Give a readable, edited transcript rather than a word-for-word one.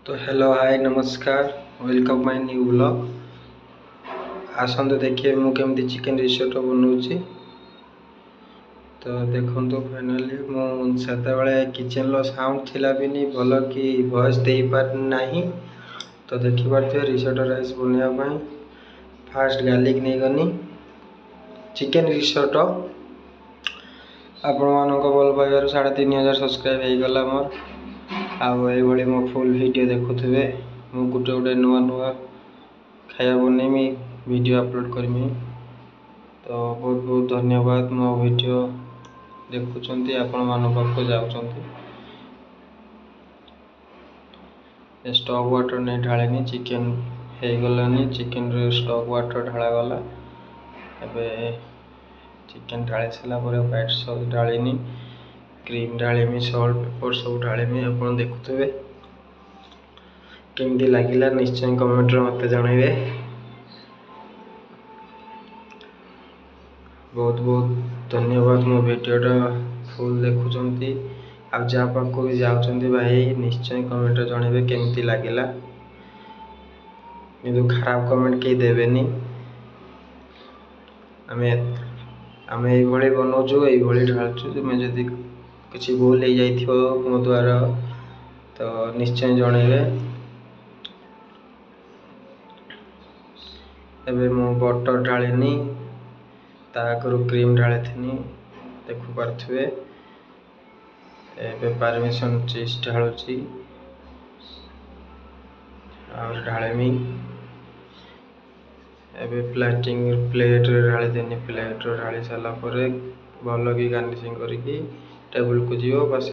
तो hello hi नमस्कार welcome my new blog. आसंते देखिए मु केमती चिकन रिसोर्ट बनाऊँगी। तो देखो फाइनाली मुझे किचन रो साउंड थिला भी नहीं भल कि वॉइस दे पार नहीं। तो देखिपे रिसोर्ट राइस बनवाई फास्ट गार्लिक नहीं गनी चिकन रिसोर्ट आपण मान भल पाइबार 3500 सब्सक्राइब होगला मोर आई मो फुल वीडियो देखुवे मु गोटे गोटे नुआ नुआ खाया बनईमी वीडियो अपलोड करमी। तो बहुत बहुत धन्यवाद मो वीडियो देखुंत आपण मान पाखु जाऊँच। स्टॉक वाटर नहीं ढालेनी चिकेन हो गलानी चिकेन स्टॉक वाटर ढालागला एबे चिकेन ढाली सारा व्हाइट सॉस ढालिनी क्रीम ढालीमी सॉल्ट पेपर सब ढालीमी आप देखुवे केमती लगिला निश्चय कमेंट मत जनइबे। बहुत बहुत धन्यवाद मो वीडियोटा फुल देखुंत आप जहाँ पाक भी जाऊँच भाई निश्चय कमेंट जनइबे केमती लगिला किंतु खराब कमेंट कहीं देवेनी। आम ये बनाऊँ ये ढालचु तुम्हें जदि किसी भूल हो जाइए मो द्वारा तो निश्चय जनइबे। एबे मु बटर ढालिनी ताकरू क्रीम ढाली थी देखु पारे एबे पार्मेसन चीज ढालुची और ढालेमी एबे प्लेट ढाली देनी प्लेट ढाली सारा भल कि गार्निशिंग करके टेबल को जीव बस।